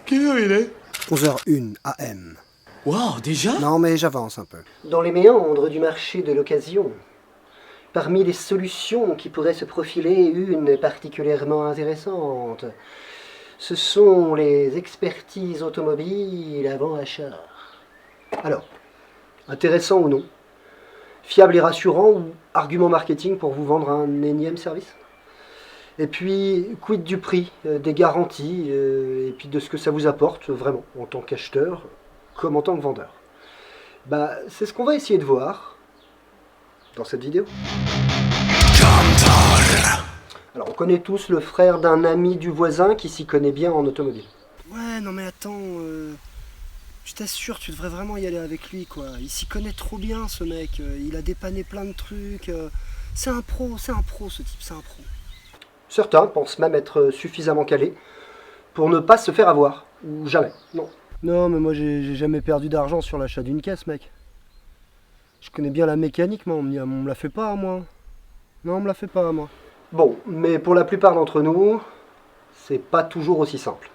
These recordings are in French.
Quelle heure il est? 11h01 AM. Waouh, déjà? Non mais j'avance un peu. Dans les méandres du marché de l'occasion, parmi les solutions qui pourraient se profiler, une est particulièrement intéressante. Ce sont les expertises automobiles avant achat. Alors, intéressant ou non, fiable et rassurant ou argument marketing pour vous vendre un énième service? Et puis, quid du prix, des garanties, et puis de ce que ça vous apporte vraiment en tant qu'acheteur comme en tant que vendeur? C'est ce qu'on va essayer de voir dans cette vidéo. Alors, on connaît tous le frère d'un ami du voisin qui s'y connaît bien en automobile. Ouais, non mais attends, je t'assure, tu devrais vraiment y aller avec lui, quoi. Il s'y connaît trop bien, ce mec. Il a dépanné plein de trucs. C'est un pro ce type, c'est un pro. Certains pensent même être suffisamment calés pour ne pas se faire avoir. Ou jamais, non. Non, mais moi j'ai jamais perdu d'argent sur l'achat d'une caisse, mec. Je connais bien la mécanique, mais on me la fait pas à moi. Non, on me la fait pas à moi. Bon, mais pour la plupart d'entre nous, c'est pas toujours aussi simple.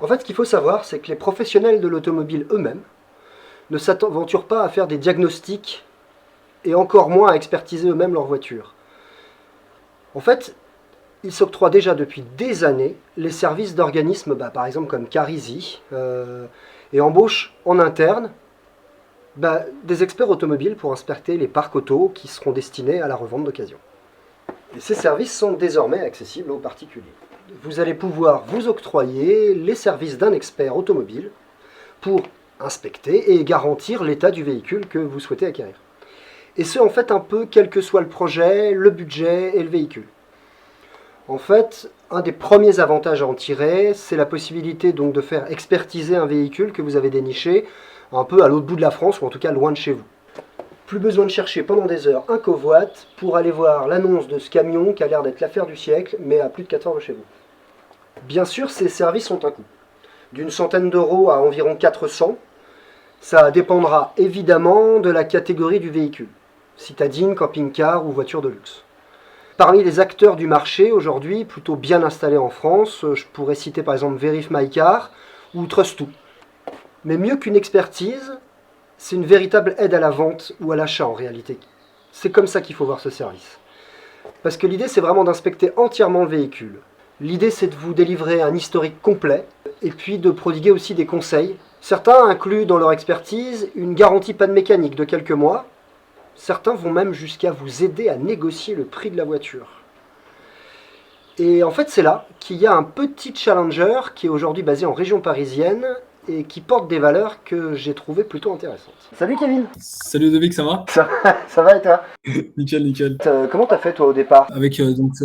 En fait, ce qu'il faut savoir, c'est que les professionnels de l'automobile eux-mêmes ne s'aventurent pas à faire des diagnostics et encore moins à expertiser eux-mêmes leur voiture. En fait, ils s'octroient déjà depuis des années les services d'organismes, par exemple comme Carizy, et embauchent en interne des experts automobiles pour inspecter les parcs auto qui seront destinés à la revente d'occasion. Et ces services sont désormais accessibles aux particuliers. Vous allez pouvoir vous octroyer les services d'un expert automobile pour inspecter et garantir l'état du véhicule que vous souhaitez acquérir. Et ce, en fait, un peu quel que soit le projet, le budget et le véhicule. En fait, un des premiers avantages à en tirer, c'est la possibilité donc de faire expertiser un véhicule que vous avez déniché un peu à l'autre bout de la France, ou en tout cas loin de chez vous. Plus besoin de chercher pendant des heures un covoite pour aller voir l'annonce de ce camion qui a l'air d'être l'affaire du siècle, mais à plus de 4 heures de chez vous. Bien sûr, ces services ont un coût. D'une centaine d'euros à environ 400. Ça dépendra évidemment de la catégorie du véhicule. Citadine, camping-car ou voiture de luxe. Parmi les acteurs du marché aujourd'hui, plutôt bien installés en France, je pourrais citer par exemple Verif My Car ou Trust2. Mais mieux qu'une expertise, c'est une véritable aide à la vente ou à l'achat en réalité. C'est comme ça qu'il faut voir ce service. Parce que l'idée, c'est vraiment d'inspecter entièrement le véhicule. L'idée, c'est de vous délivrer un historique complet et puis de prodiguer aussi des conseils. Certains incluent dans leur expertise une garantie panne mécanique de quelques mois. Certains vont même jusqu'à vous aider à négocier le prix de la voiture. Et en fait, c'est là qu'il y a un petit challenger qui est aujourd'hui basé en région parisienne et qui porte des valeurs que j'ai trouvées plutôt intéressantes. Salut Kevin. Salut Ludovic, ça va? Ça va et toi? Nickel, nickel. Comment t'as fait toi au départ? Avec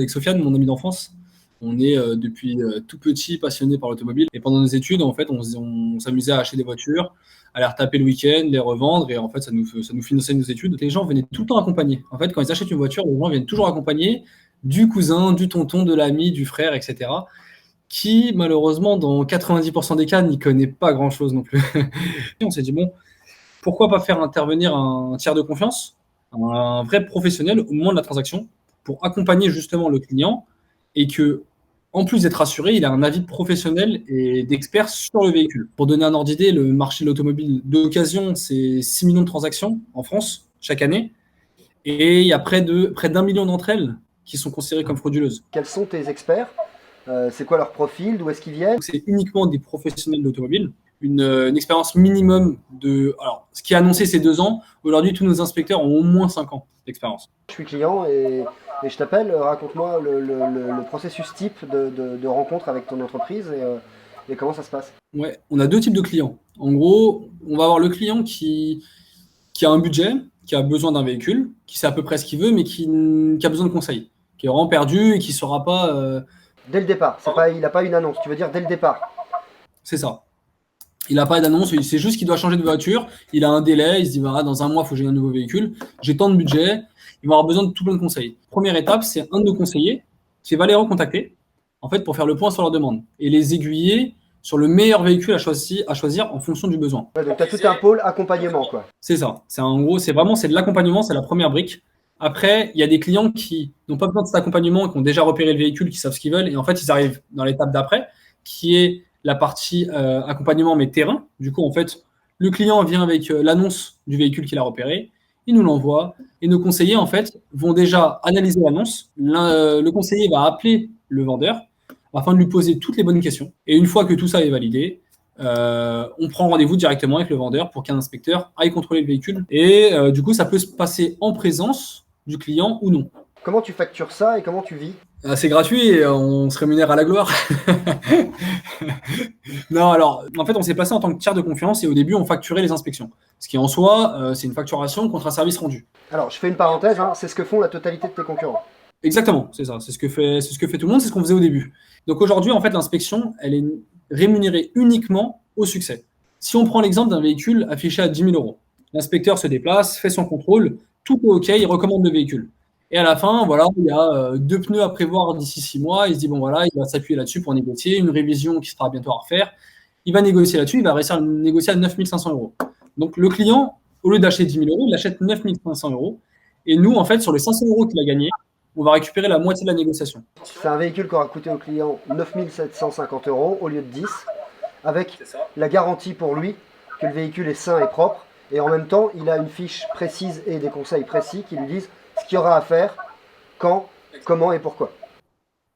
Sofiane, mon ami d'enfance, on est depuis tout petit passionné par l'automobile. Et pendant nos études, en fait, on s'amusait à acheter des voitures, à les retaper le week-end, les revendre, et en fait, ça nous finançait nos études. Les gens venaient tout le temps accompagnés. En fait, quand ils achètent une voiture, les gens viennent toujours accompagnés du cousin, du tonton, de l'ami, du frère, etc., qui, malheureusement, dans 90% des cas, n'y connaît pas grand-chose non plus. Et on s'est dit, bon, pourquoi pas faire intervenir un tiers de confiance, un vrai professionnel au moment de la transaction, pour accompagner justement le client, et que, en plus d'être assuré, il a un avis professionnel et d'expert sur le véhicule. Pour donner un ordre d'idée, le marché de l'automobile d'occasion, c'est 6 millions de transactions en France chaque année, et il y a près d'1 million d'entre elles qui sont considérées comme frauduleuses. Quels sont tes experts? C'est quoi leur profil? D'où est-ce qu'ils viennent? Donc, c'est uniquement des professionnels de l'automobile. Une expérience minimum de... Alors, ce qui est annoncé, c'est 2 ans. Aujourd'hui, tous nos inspecteurs ont au moins 5 ans d'expérience. Je suis client et je t'appelle. Raconte-moi le processus type de rencontre avec ton entreprise et comment ça se passe. Ouais, on a 2 types de clients. En gros, on va avoir le client qui a un budget, qui a besoin d'un véhicule, qui sait à peu près ce qu'il veut, mais qui a besoin de conseils, qui est vraiment perdu et qui ne saura pas... Dès le départ, il n'a pas une annonce, tu veux dire dès le départ? C'est ça. Il n'a pas d'annonce, il sait juste qu'il doit changer de voiture, il a un délai, il se dit dans un mois, il faut que j'ai un nouveau véhicule, j'ai tant de budget, il va avoir besoin de tout plein de conseils. Première étape, c'est un de nos conseillers qui va les recontacter en fait, pour faire le point sur leur demande et les aiguiller sur le meilleur véhicule à choisir en fonction du besoin. Ouais, donc tu as tout un pôle accompagnement, quoi. C'est ça. En gros, c'est de l'accompagnement, c'est la première brique. Après, il y a des clients qui n'ont pas besoin de cet accompagnement, qui ont déjà repéré le véhicule, qui savent ce qu'ils veulent, et en fait, ils arrivent dans l'étape d'après, qui est la partie accompagnement mais terrain. Du coup, en fait, le client vient avec l'annonce du véhicule qu'il a repéré, il nous l'envoie et nos conseillers, en fait, vont déjà analyser l'annonce. Le conseiller va appeler le vendeur afin de lui poser toutes les bonnes questions. Et une fois que tout ça est validé, on prend rendez-vous directement avec le vendeur pour qu'un inspecteur aille contrôler le véhicule. Et du coup, ça peut se passer en présence du client ou non. Comment tu factures ça et comment tu vis? C'est gratuit et on se rémunère à la gloire. Non, alors, en fait, on s'est placé en tant que tiers de confiance et au début, on facturait les inspections. Ce qui, en soi, c'est une facturation contre un service rendu. Alors, je fais une parenthèse, hein, c'est ce que font la totalité de tes concurrents. Exactement, c'est ça. C'est ce que fait tout le monde, c'est ce qu'on faisait au début. Donc aujourd'hui, en fait, l'inspection, elle est rémunérée uniquement au succès. Si on prend l'exemple d'un véhicule affiché à 10 000 euros, l'inspecteur se déplace, fait son contrôle, tout est OK, il recommande le véhicule. Et à la fin, voilà, il y a 2 pneus à prévoir d'ici 6 mois. Il se dit, bon, voilà, il va s'appuyer là-dessus pour négocier, une révision qui sera bientôt à refaire. Il va négocier là-dessus, il va réussir à négocier à 9 500 euros. Donc le client, au lieu d'acheter 10 000 euros, il achète 9 500 euros. Et nous, en fait, sur les 500 euros qu'il a gagnés, on va récupérer la moitié de la négociation. C'est un véhicule qui aura coûté au client 9 750 euros au lieu de 10, avec la garantie pour lui que le véhicule est sain et propre. Et en même temps, il a une fiche précise et des conseils précis qui lui disent ce qu'il y aura à faire, quand, comment et pourquoi.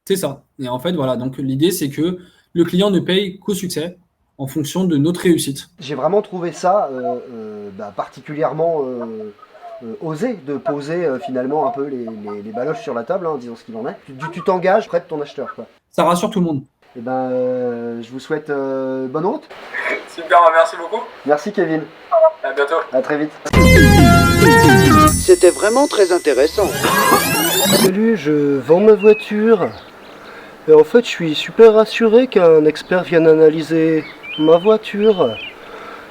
C'est ça. Et en fait, voilà. Donc l'idée, c'est que le client ne paye qu'au succès en fonction de notre réussite. J'ai vraiment trouvé ça particulièrement osé de poser finalement un peu les baloches sur la table, hein, disons ce qu'il en est. Tu t'engages près de ton acheteur, quoi. Ça rassure tout le monde. Et je vous souhaite bonne route. Super, merci beaucoup. Merci Kevin. À bientôt. À très vite. C'était vraiment très intéressant. Salut, je vends ma voiture. Et en fait, je suis super rassuré qu'un expert vienne analyser ma voiture.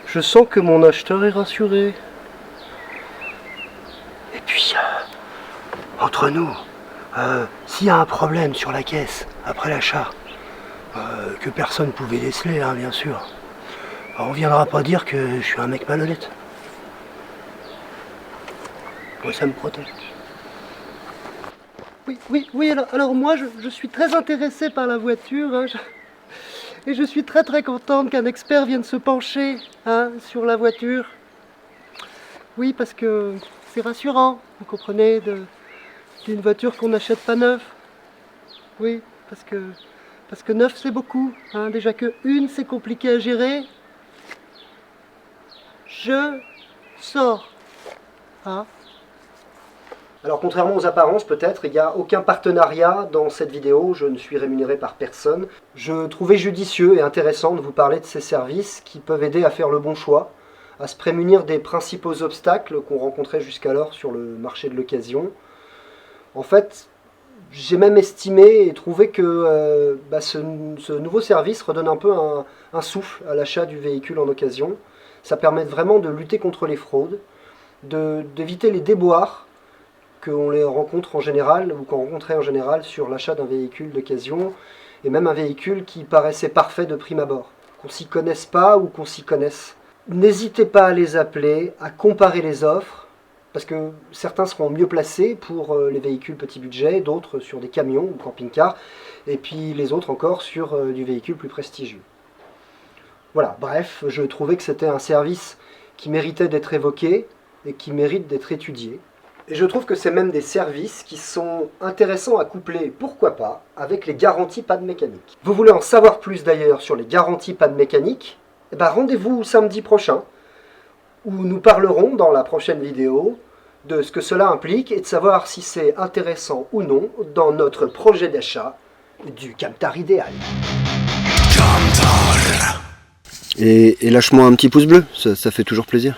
Je sens que mon acheteur est rassuré. Et puis, entre nous, s'il y a un problème sur la caisse après l'achat, que personne ne pouvait déceler, hein, bien sûr, on viendra pas dire que je suis un mec malhonnête. Moi, ça me protège. Oui, alors moi, je suis très intéressé par la voiture, hein, et je suis très contente qu'un expert vienne se pencher, hein, sur la voiture. Oui, parce que c'est rassurant, vous comprenez, d'une voiture qu'on n'achète pas neuve. Oui, parce que neuf c'est beaucoup, hein, déjà que une c'est compliqué à gérer. Je sors. Hein. Alors contrairement aux apparences peut-être, il n'y a aucun partenariat dans cette vidéo, je ne suis rémunéré par personne. Je trouvais judicieux et intéressant de vous parler de ces services qui peuvent aider à faire le bon choix, à se prémunir des principaux obstacles qu'on rencontrait jusqu'alors sur le marché de l'occasion. En fait, j'ai même estimé et trouvé que ce nouveau service redonne un peu un souffle à l'achat du véhicule en occasion. Ça permet vraiment de lutter contre les fraudes, d'éviter les déboires qu'on les rencontre en général, ou qu'on rencontrait en général sur l'achat d'un véhicule d'occasion, et même un véhicule qui paraissait parfait de prime abord, qu'on s'y connaisse pas ou qu'on s'y connaisse. N'hésitez pas à les appeler, à comparer les offres, parce que certains seront mieux placés pour les véhicules petit budget, d'autres sur des camions ou camping-cars, et puis les autres encore sur du véhicule plus prestigieux. Voilà, bref, je trouvais que c'était un service qui méritait d'être évoqué et qui mérite d'être étudié. Et je trouve que c'est même des services qui sont intéressants à coupler, pourquoi pas, avec les garanties panne mécanique. Vous voulez en savoir plus d'ailleurs sur les garanties panne mécanique? Eh ben, rendez-vous samedi prochain, où nous parlerons dans la prochaine vidéo de ce que cela implique et de savoir si c'est intéressant ou non dans notre projet d'achat du Camtar idéal. Et lâche-moi un petit pouce bleu, ça fait toujours plaisir.